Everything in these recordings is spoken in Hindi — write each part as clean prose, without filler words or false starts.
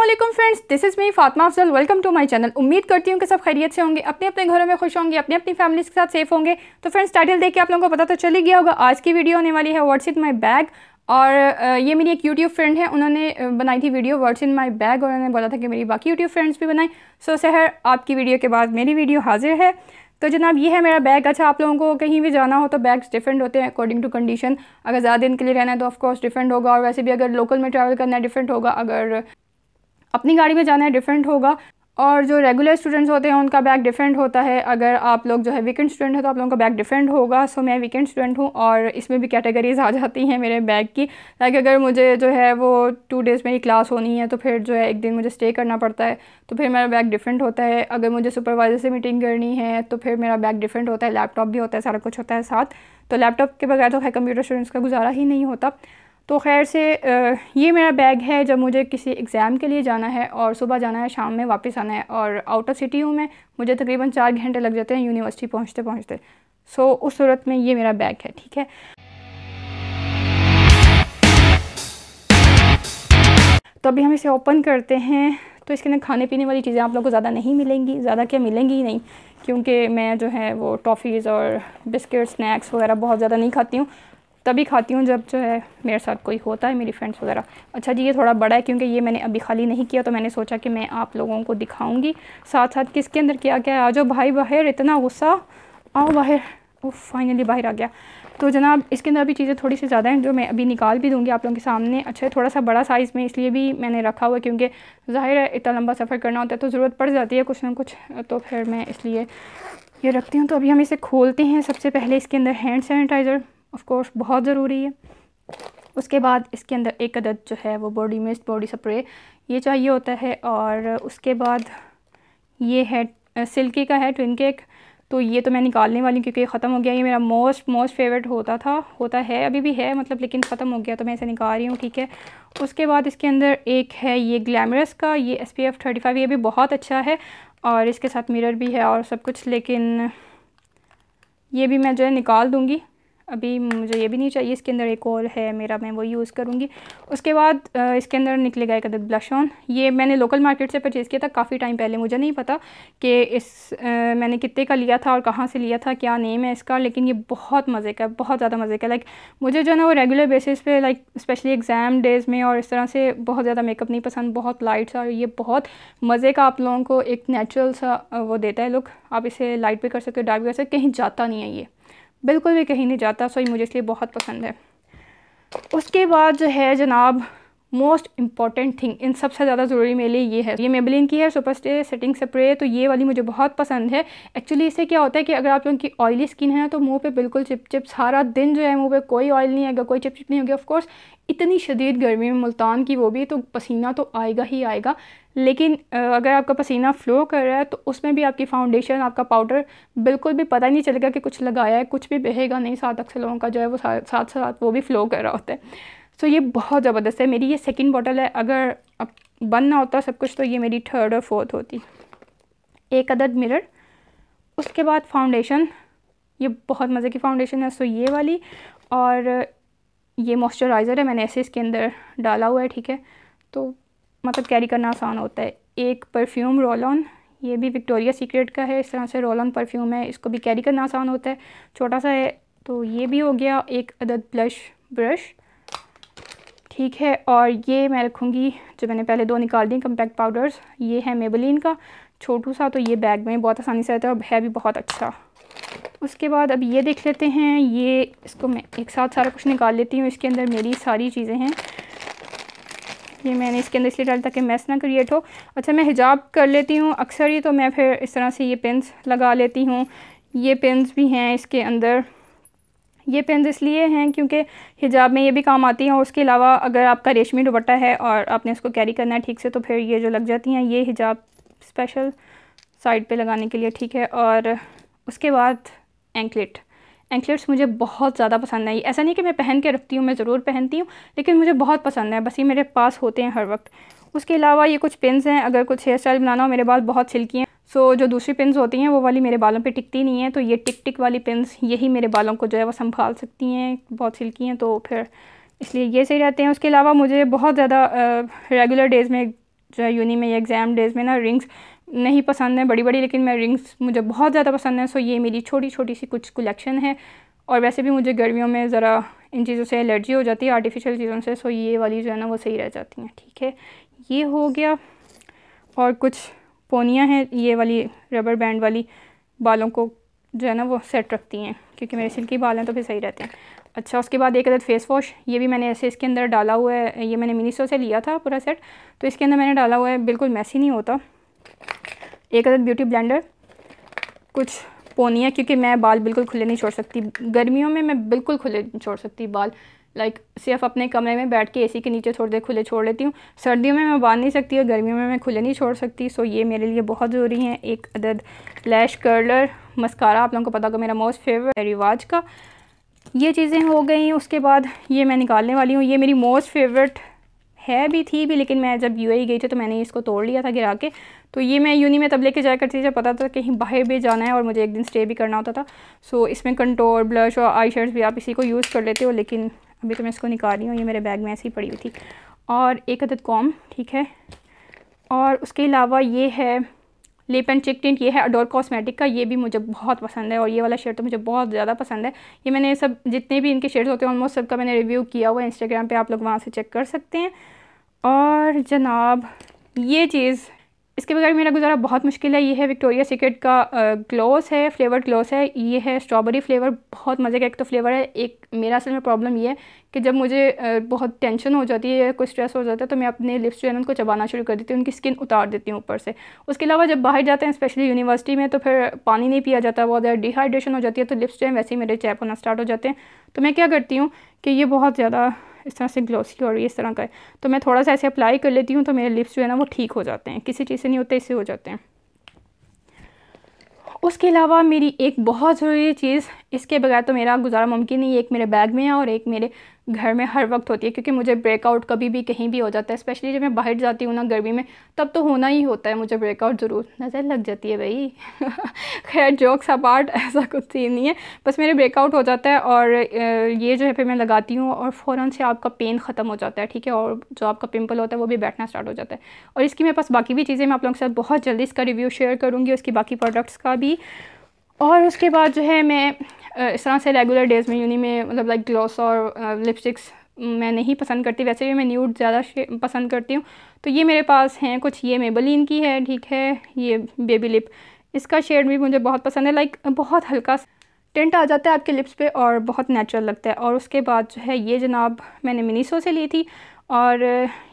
अस्सलाम friends, this is me Fatima Afzal. Welcome to my channel. उम्मीद करती हूँ कि सब खैरियत से होंगे, अपने अपने घरों में खुश होंगे, अपनी अपनी फैमिली के साथ सेफ होंगे। तो फ्रेंड्स, टाइटल देख के आप लोगों को पता तो चल ही गया होगा आज की वीडियो होने वाली है व्हाट्स इन माय बैग। और ये मेरी एक यूट्यूब फ्रेंड है, उन्होंने बनाई थी video what's in my bag और उन्होंने बोला था कि मेरी बाकी यूट्यूब फ्रेंड्स भी बनाएं। सो सहर, आपकी वीडियो के बाद मेरी वीडियो हाजिर है। तो जनाब, ये है मेरा बैग। अच्छा, आप लोगों को कहीं भी जाना हो तो बैग्स डिफरेंट होते हैं अकॉर्डिंग टू कंडीशन। अगर ज़्यादा दिन के लिए रहना है तो ऑफकोर्स डिफरेंट होगा, और वैसे भी अगर लोकल में ट्रैवल करना है डिफरेंट होगा, अगर अपनी गाड़ी में जाना है डिफरेंट होगा। और जो रेगुलर स्टूडेंट्स होते हैं उनका बैग डिफरेंट होता है। अगर आप लोग जो है वीकेंड स्टूडेंट है तो आप लोगों का बैग डिफरेंट होगा। सो मैं वीकेंड स्टूडेंट हूँ और इसमें भी कैटेगरीज आ जाती हैं मेरे बैग की। लाइक अगर मुझे जो है वो 2 डेज़ मेरी क्लास होनी है तो फिर जो है एक दिन मुझे स्टे करना पड़ता है, तो फिर मेरा बैग डिफरेंट होता है। अगर मुझे सुपरवाइज़र से मीटिंग करनी है तो फिर मेरा बैग डिफरेंट होता है। लैपटॉप भी होता है, सारा कुछ होता है साथ। तो लैपटॉप के बगैर तो खैर कंप्यूटर स्टूडेंट्स का गुजारा ही नहीं होता। तो खैर से ये मेरा बैग है जब मुझे किसी एग्ज़ाम के लिए जाना है और सुबह जाना है, शाम में वापस आना है। और आउट ऑफ सिटी हूँ मैं, मुझे तकरीबन 4 घंटे लग जाते हैं यूनिवर्सिटी पहुँचते पहुँचते। सो उस सूरत में ये मेरा बैग है, ठीक है। तो अभी हम इसे ओपन करते हैं। तो इसके अंदर खाने पीने वाली चीज़ें आप लोगों को ज़्यादा नहीं मिलेंगी, ज़्यादा क्या मिलेंगी ही नहीं, क्योंकि मैं जो है वो टॉफ़ीज़ और बिस्किट स्नैक्स वगैरह बहुत ज़्यादा नहीं खाती हूँ। तभी खाती हूँ जब जो है मेरे साथ कोई होता है, मेरी फ्रेंड्स वगैरह। अच्छा जी, ये थोड़ा बड़ा है क्योंकि ये मैंने अभी खाली नहीं किया, तो मैंने सोचा कि मैं आप लोगों को दिखाऊंगी साथ साथ कि इसके अंदर क्या क्या है। आ जाओ भाई बाहर, इतना गुस्सा, आओ बाहर। ओह, फाइनली बाहर आ गया। तो जनाब, इसके अंदर भी चीज़ें थोड़ी सी ज़्यादा हैं जो मैं अभी निकाल भी दूँगी आप लोगों के सामने। अच्छा, थोड़ा सा बड़ा साइज़ में इसलिए भी मैंने रखा हुआ है क्योंकि ज़ाहिर है इतना लंबा सफ़र करना होता है तो ज़रूरत पड़ जाती है कुछ ना कुछ, तो फिर मैं इसलिए ये रखती हूँ। तो अभी हम इसे खोलते हैं। सबसे पहले इसके अंदर हैंड सैनिटाइज़र ऑफ कोर्स बहुत ज़रूरी है। उसके बाद इसके अंदर एक अदद जो है वो बॉडी मिस्ट, बॉडी स्प्रे ये चाहिए होता है। और उसके बाद ये है सिल्की का है ट्विन केक। तो ये तो मैं निकालने वाली हूँ क्योंकि ख़त्म हो गया। ये मेरा मोस्ट फेवरेट होता है, अभी भी है मतलब, लेकिन ख़त्म हो गया तो मैं इसे निकाल रही हूँ, ठीक है। उसके बाद इसके अंदर एक है ये ग्लैमरस का, ये SPF 35, ये भी बहुत अच्छा है और इसके साथ मिरर भी है और सब कुछ, लेकिन ये भी मैं जो है निकाल दूँगी, अभी मुझे ये भी नहीं चाहिए। इसके अंदर एक और है मेरा, मैं वो यूज़ करूँगी। उसके बाद इसके अंदर निकलेगा एक अदद ब्लश ऑन। ये मैंने लोकल मार्केट से परचेज़ किया था काफ़ी टाइम पहले, मुझे नहीं पता कि मैंने कितने का लिया था और कहाँ से लिया था, क्या नेम है इसका, लेकिन ये बहुत मज़े का, बहुत ज़्यादा मज़े का। लाइक मुझे जो है ना वो रेगुलर बेसिस पे, लाइक स्पेशली एग्ज़ाम डेज़ में और इस तरह से बहुत ज़्यादा मेकअप नहीं पसंद, बहुत लाइट सा। और ये बहुत मज़े का आप लोगों को एक नेचुरल सा वो देता है लुक। आप इसे लाइट भी कर सकते हो, डार्क भी कर सकते हो, कहीं जाता नहीं है, ये बिल्कुल भी कहीं नहीं जाता। सो ये मुझे इसलिए बहुत पसंद है। उसके बाद जो है जनाब, मोस्ट इम्पॉर्टेंट थिंग, इन सबसे ज़्यादा ज़रूरी मेरे लिए ये है, ये मेबेलिन की है सुपर स्टे सेटिंग स्प्रे। तो ये वाली मुझे बहुत पसंद है। एक्चुअली इससे क्या होता है कि अगर आप लोगों की ऑयली स्किन है तो मुंह पे बिल्कुल चिप चिप सारा दिन जो है मुंह पे कोई ऑयल नहीं आएगा, कोई चिप चिप नहीं होगी। ऑफकोर्स इतनी शदीद गर्मी में मुल्तान की, वो भी, तो पसीना तो आएगा ही आएगा। लेकिन अगर आपका पसीना फ़्लो कर रहा है तो उसमें भी आपकी फाउंडेशन, आपका पाउडर बिल्कुल भी पता नहीं चलेगा कि कुछ लगाया है, कुछ भी बहेगा नहीं। साथ अक्सर लोगों का जो है वो साथ साथ वो भी फ़्लो कर रहा होता है। सो ये बहुत ज़बरदस्त है। मेरी ये सेकंड बॉटल है, अगर अब बंद ना होता सब कुछ तो ये मेरी 3rd और 4th होती। एक अदद मिरर, उसके बाद फाउंडेशन, ये बहुत मज़े की फाउंडेशन है। सो ये वाली, और ये मॉइस्चराइज़र है, मैंने ऐसे इसके अंदर डाला हुआ है, ठीक है। तो मतलब कैरी करना आसान होता है। एक परफ्यूम रोल ऑन, ये भी विक्टोरिया सीक्रेट का है, इस तरह से रोल ऑन परफ्यूम है, इसको भी कैरी करना आसान होता है, छोटा सा है। तो ये भी हो गया। एक अदद ब्लश ब्रश, ठीक है। और ये मैं रखूँगी, जो मैंने पहले 2 निकाल दी कम्पैक्ट पाउडर्स, ये है मेबेलिन का छोटू सा। तो ये बैग में बहुत आसानी से आता है और है भी बहुत अच्छा। उसके बाद अब ये देख लेते हैं, ये इसको मैं एक साथ सारा कुछ निकाल लेती हूँ। इसके अंदर मेरी सारी चीज़ें हैं। ये मैंने इसके अंदर इसलिए डाला ताकि मैस ना क्रिएट हो। अच्छा, मैं हिजाब कर लेती हूँ अक्सर ही, तो मैं फिर इस तरह से ये पेन्स लगा लेती हूँ। ये पेन्स भी हैं इसके अंदर। ये पेन्स इसलिए हैं क्योंकि हिजाब में ये भी काम आती हैं। और उसके अलावा अगर आपका रेशमी दुपट्टा है और आपने इसको कैरी करना है ठीक से, तो फिर ये जो लग जाती हैं, ये हिजाब स्पेशल साइड पे लगाने के लिए, ठीक है। और उसके बाद एंकलेट्स मुझे बहुत ज़्यादा पसंद है। ऐसा नहीं कि मैं पहन के रखती हूँ, मैं ज़रूर पहनती हूँ, लेकिन मुझे बहुत पसंद है, बस ये मेरे पास होते हैं हर वक्त। उसके अलावा ये कुछ पिन्स हैं, अगर कुछ हेयर स्टाइल बनाना हो, मेरे बाल बहुत सिल्की हैं। सो जो दूसरी पिन्स होती हैं वो वाली मेरे बालों पे टिकती नहीं है, तो ये टिक वाली पिन्स यही मेरे बालों को जो है वो संभाल सकती हैं, बहुत सिल्की हैं, तो फिर इसलिए ये सही रहते हैं। उसके अलावा मुझे बहुत ज़्यादा रेगुलर डेज़ में जो है यूनी में या एग्ज़ाम डेज़ में ना रिंग्स नहीं पसंद है बड़ी बड़ी, लेकिन मैं रिंग्स मुझे बहुत ज़्यादा पसंद है। सो ये मेरी छोटी छोटी सी कुछ कलेक्शन है। और वैसे भी मुझे गर्मियों में ज़रा इन चीज़ों से एलर्जी हो जाती है, आर्टिफिशियल चीज़ों से। सो ये वाली जो है ना वो सही रह जाती हैं। ठीक है, ये हो गया। और कुछ पोनियाँ हैं, ये वाली रबर बैंड वाली बालों को जो है ना वो सेट रखती हैं, क्योंकि मेरे सिल्की बाल हैं तो फिर सही रहते हैं। अच्छा, उसके बाद एक अदद फेस वॉश, ये भी मैंने ऐसे इसके अंदर डाला हुआ है। ये मैंने मिनीसो से लिया था पूरा सेट, तो इसके अंदर मैंने डाला हुआ है, बिल्कुल मैसी नहीं होता। एक अदद ब्यूटी ब्लेंडर, कुछ पोनियाँ, क्योंकि मैं बाल बिल्कुल खुले नहीं छोड़ सकती गर्मियों में, मैं बिल्कुल खुले नहीं छोड़ सकती बाल। सिर्फ अपने कमरे में बैठ के एसी के नीचे थोड़ी देर खुले छोड़ लेती हूँ। सर्दियों में मैं बांध नहीं सकती और गर्मियों में मैं खुले नहीं छोड़ सकती। सो ये मेरे लिए बहुत ज़रूरी है। एक अदद लैश कर्लर, मस्कारा, आप लोगों को पता होगा मेरा मोस्ट फेवरेट है रिवाज का। ये चीज़ें हो गई। उसके बाद ये मैं निकालने वाली हूँ, ये मेरी मोस्ट फेवरेट है भी थी भी, लेकिन मैं जब यूएई गई थी तो मैंने इसको तोड़ लिया था गिरा के। तो ये मैं यूनी में तब लेके जाया करती थी जब पता था कहीं बाहर भी जाना है और मुझे एक दिन स्टे भी करना होता था। सो इसमें कंटोर, ब्लश और आई शेड्स भी आप इसी को यूज़ कर लेते हो, लेकिन अभी तो मैं इसको निकाल रही हूँ, ये मेरे बैग में ऐसी ही पड़ी हुई थी। और एक अदद कॉम, ठीक है। और उसके अलावा ये है लिप एंड चिक टिंट, ये है अडोर कॉस्मेटिक का, ये भी मुझे बहुत पसंद है। और ये वाला शेड तो मुझे बहुत ज़्यादा पसंद है। ये मैंने सब जितने भी इनके शेड्स होते हैं ऑलमोस्ट सबका मैंने रिव्यू किया हुआ है इंस्टाग्राम पे, आप लोग वहाँ से चेक कर सकते हैं। और जनाब ये चीज़, इसके बगैर मेरा गुजारा बहुत मुश्किल है। ये है विक्टोरिया सीक्रेट का ग्लॉस है, फ्लेवर्ड ग्लॉस है। ये है स्ट्रॉबेरी फ्लेवर, बहुत मज़े का एक तो फ्लेवर है। एक मेरा असल में प्रॉब्लम ये है कि जब मुझे बहुत टेंशन हो जाती है, कोई स्ट्रेस हो जाता है, तो मैं अपने लिप्स जो है उनको चबाना शुरू कर देती हूँ, उनकी स्किन उतार देती हूँ ऊपर से। उसके अलावा जब बाहर जाते हैं स्पेशली यूनिवर्सिटी में, तो फिर पानी नहीं पिया जाता, बहुत ज़्यादा डिहाइड्रेशन हो जाती है, तो लिप्स जो है वैसे ही मेरे चैप होना स्टार्ट हो जाते हैं। तो मैं क्या करती हूँ कि ये बहुत ज़्यादा इस तरह से ग्लॉसी और इस तरह का है, तो मैं थोड़ा सा ऐसे अप्लाई कर लेती हूँ, तो मेरे लिप्स जो है ना वो ठीक हो जाते हैं। किसी चीज़ से नहीं होते, इससे हो जाते हैं। उसके अलावा मेरी एक बहुत ज़रूरी चीज़, इसके बगैर तो मेरा गुजारा मुमकिन नहीं है, एक मेरे बैग में है और एक मेरे घर में हर वक्त होती है, क्योंकि मुझे ब्रेकआउट कभी भी कहीं भी हो जाता है। स्पेशली जब मैं बाहर जाती हूँ ना गर्मी में, तब तो होना ही होता है मुझे ब्रेकआउट, ज़रूर नज़र लग जाती है भाई। खैर जोक्स अपार्ट, ऐसा कुछ सीन नहीं है, बस मेरे ब्रेकआउट हो जाता है और ये जो है फिर मैं लगाती हूँ और फ़ौरन से आपका पेन ख़त्म हो जाता है, ठीक है। और जो आपका पिंपल होता है वो भी बैठना स्टार्ट हो जाता है। और इसकी मेरे पास बाकी भी चीज़ें, मैं आप लोगों के साथ बहुत जल्दी इसका रिव्यू शेयर करूँगी, उसकी बाकी प्रोडक्ट्स का भी। और उसके बाद जो है मैं इस तरह से रेगुलर डेज़ में यूनी में मतलब लाइक ग्लॉस और लिपस्टिक्स मैं नहीं पसंद करती, वैसे भी मैं न्यूड ज़्यादा पसंद करती हूँ। तो ये मेरे पास हैं कुछ, ये मेबेलिन की है, ठीक है। ये बेबी लिप, इसका शेड भी मुझे बहुत पसंद है, लाइक बहुत हल्का टिंट आ जाता है आपके लिप्स पे और बहुत नेचुरल लगता है। और उसके बाद जो है ये जनाब मैंने मिनीसो से ली थी और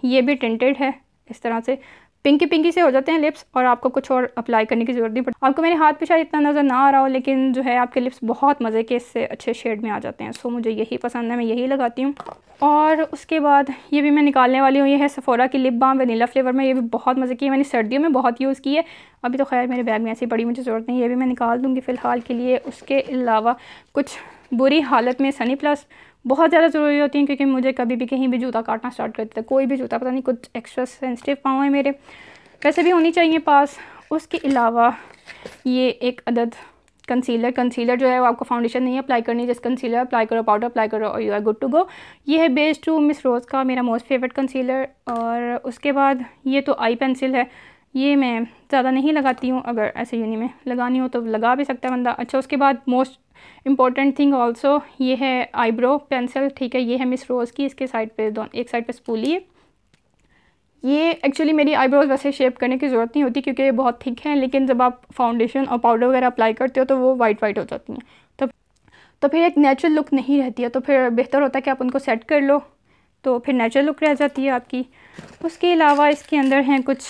ये भी टिंटेड है, इस तरह से पिंकी पिंकी से हो जाते हैं लिप्स और आपको कुछ और अप्लाई करने की ज़रूरत नहीं पड़ती। आपको मेरे हाथ पे शायद इतना नज़र ना आ रहा हो, लेकिन जो है आपके लिप्स बहुत मज़े के इससे अच्छे शेड में आ जाते हैं। सो मुझे यही पसंद है, मैं यही लगाती हूँ। और उसके बाद ये भी मैं निकालने वाली हूँ, ये है सेफोरा की लिप बाम वनीला फ्लेवर में, ये भी बहुत मज़े की है, मैंने सर्दियों में बहुत यूज़ की है। अभी तो खैर मेरे बैग में ऐसी पड़ी, मुझे ज़रूरत नहीं, ये भी मैं निकाल दूँगी फ़िलहाल के लिए। उसके अलावा कुछ बुरी हालत में सनी प्लस बहुत ज़्यादा ज़रूरी होती हैं, क्योंकि मुझे कभी भी कहीं भी जूता काटना स्टार्ट कर देता है, कोई भी जूता, पता नहीं कुछ एक्स्ट्रा सेंसिटिव पाँव है मेरे, वैसे भी होनी चाहिए पास। उसके अलावा ये एक अदद कंसीलर जो है वो आपको फाउंडेशन नहीं अप्लाई करनी, जस्ट कंसीलर अप्लाई करो, पाउडर अप्लाई करो और you are good to go. ये है बेस टू मिस रोज़ का मेरा मोस्ट फेवरेट कंसीलर। और उसके बाद ये तो आई पेंसिल है, ये मैं ज़्यादा नहीं लगाती हूँ, अगर ऐसे यूनी में लगानी हो तो लगा भी सकता है बंदा। अच्छा, उसके बाद मोस्ट इम्पॉर्टेंट थिंग ऑल्सो ये है आईब्रो पेंसिल, ठीक है। ये है मिस रोज़ की, इसके साइड पे एक साइड पे स्पूली है। ये एक्चुअली मेरी आईब्रोज़ वैसे शेप करने की ज़रूरत नहीं होती क्योंकि ये बहुत थिक हैं, लेकिन जब आप फाउंडेशन और पाउडर वगैरह अप्लाई करते हो तो वो वाइट हो जाती हैं, तो फिर एक नेचुरल लुक नहीं रहती है। तो फिर बेहतर होता है कि आप उनको सेट कर लो, तो फिर नेचुरल लुक रह जाती है आपकी। उसके अलावा इसके अंदर हैं कुछ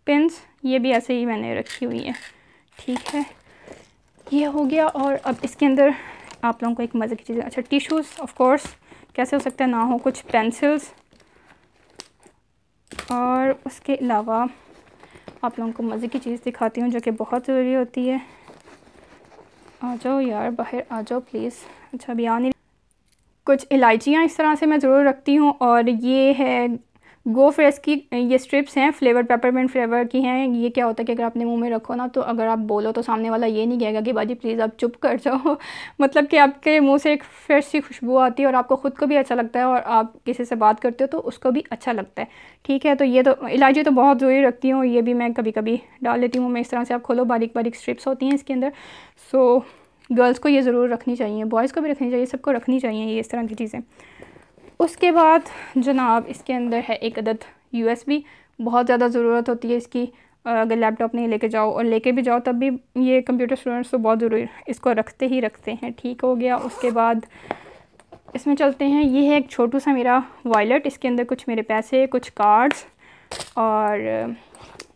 पिन्स, ये भी ऐसे ही मैंने रखी हुई है, ठीक है। ये हो गया। और अब इसके अंदर आप लोगों को एक मज़े की चीज़, अच्छा टिश्यूज़ ऑफ कोर्स, कैसे हो सकता है ना हो, कुछ पेंसिल्स। और उसके अलावा आप लोगों को मज़े की चीज़ दिखाती हूँ जो कि बहुत ज़रूरी होती है। आ जाओ यार, बाहर आ जाओ प्लीज़। अच्छा, अभी आ नहीं, कुछ इलायचियाँ इस तरह से मैं ज़रूर रखती हूँ। और ये है गो फ्रेश की ये स्ट्रिप्स हैं, फ्लेवर पेपरमिंट फ्लेवर की हैं। ये क्या होता है कि अगर आपने मुंह में रखो ना, तो अगर आप बोलो तो सामने वाला ये नहीं कहेगा कि बाजी प्लीज़ आप चुप कर जाओ मतलब कि आपके मुंह से एक फ्रेश सी खुशबू आती है और आपको ख़ुद को भी अच्छा लगता है और आप किसी से बात करते हो तो उसको भी अच्छा लगता है। ठीक है, तो ये तो इलायची तो बहुत ज़रूरी रखती हूँ, ये भी मैं कभी कभी डाल लेती हूँ। मैं इस तरह से आप खोलो, बारीक बारीक स्ट्रिप्स होती हैं इसके अंदर। सो गर्ल्स को ये ज़रूर रखनी चाहिए, बॉयज़ को भी रखनी चाहिए, सबको रखनी चाहिए ये इस तरह की चीज़ें। उसके बाद जनाब इसके अंदर है एक अदद USB। बहुत ज़्यादा ज़रूरत होती है इसकी, अगर लैपटॉप नहीं लेके जाओ और लेके भी जाओ तब भी ये कंप्यूटर स्टूडेंट्स तो बहुत ज़रूरी इसको रखते ही रखते हैं। ठीक हो गया। उसके बाद इसमें चलते हैं, ये है एक छोटू सा मेरा वॉलेट, इसके अंदर कुछ मेरे पैसे, कुछ कार्ड्स और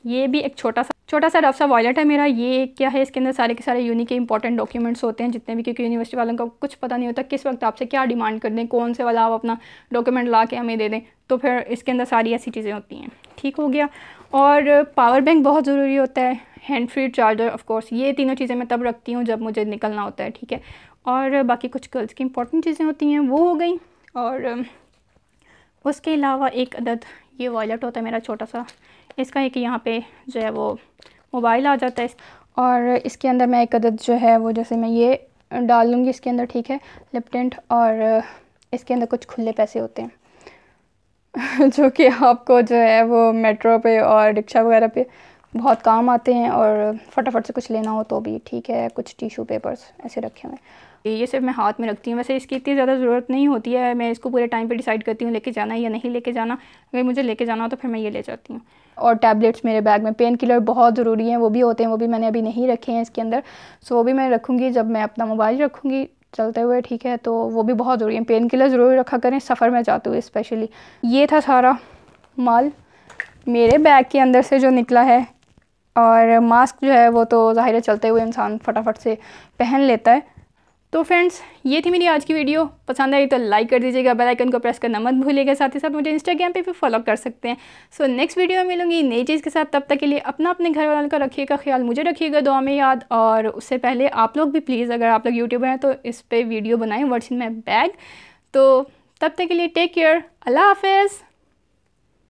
ये भी एक छोटा सा रफ सा वॉलेट है मेरा। ये क्या है, इसके अंदर सारे के सारे यूनिक के इंपॉर्टेंट डॉक्यूमेंट्स होते हैं जितने भी, क्योंकि यूनिवर्सिटी वालों को कुछ पता नहीं होता किस वक्त आपसे क्या डिमांड कर दें, कौन से वाला आप अपना डॉक्यूमेंट ला के हमें दे दें, तो फिर इसके अंदर सारी ऐसी चीज़ें होती हैं। ठीक हो गया। और पावर बैंक बहुत ज़रूरी होता है, hand free charger of course. ये तीनों चीज़ें मैं तब रखती हूँ जब मुझे निकलना होता है। ठीक है, और बाकी कुछ गर्ल्स की इंपॉर्टेंट चीज़ें होती हैं वो हो गई। और उसके अलावा एक अदद ये वॉलेट होता है मेरा छोटा सा, इसका एक यहाँ पे जो है वो मोबाइल आ जाता है और इसके अंदर मैं एक अदद जो है वो, जैसे मैं ये डाल लूँगी इसके अंदर, ठीक है, लिपटेंट, और इसके अंदर कुछ खुले पैसे होते हैं जो कि आपको जो है वो मेट्रो पे और रिक्शा वगैरह पे बहुत काम आते हैं और फटाफट से कुछ लेना हो तो भी। ठीक है, कुछ टिशू पेपर्स ऐसे रखे हुए हैं, ये सिर्फ मैं हाथ में रखती हूँ। वैसे इसकी इतनी ज़्यादा ज़रूरत नहीं होती है, मैं इसको पूरे टाइम पे डिसाइड करती हूँ लेके जाना है या नहीं लेके जाना। अगर मुझे लेके जाना हो तो फिर मैं ये ले जाती हूँ। और टैबलेट्स मेरे बैग में, पेन किलर बहुत ज़रूरी हैं, वो भी होते हैं, वो भी मैंने अभी नहीं रखे हैं इसके अंदर। सो वो भी मैं रखूँगी जब मैं अपना मोबाइल रखूँगी चलते हुए। ठीक है, तो वो भी बहुत ज़रूरी है, पेन किलर ज़रूर रखा करें सफ़र में जाते हुए स्पेशली। ये था सारा माल मेरे बैग के अंदर से जो निकला है। और मास्क जो है वो तो ज़ाहिर है चलते हुए इंसान फटाफट से पहन लेता है। तो फ्रेंड्स, ये थी मेरी आज की वीडियो। पसंद आई तो लाइक कर दीजिएगा, बेल आइकन को प्रेस करना मत भूलिएगा। साथ ही साथ मुझे इंस्टाग्राम पे भी फॉलो कर सकते हैं। सो नेक्स्ट वीडियो में मिलूंगी नई चीज़ के साथ। तब तक के लिए अपने घर वालों का रखिएगा ख्याल, मुझे रखिएगा दुआ में याद। और उससे पहले आप लोग भी प्लीज़, अगर आप लोग यूट्यूबर हैं तो इस पर वीडियो बनाएँ, व्हाट्स इन माई बैग। तो तब तक के लिए टेक केयर, अल्लाह हाफिज़।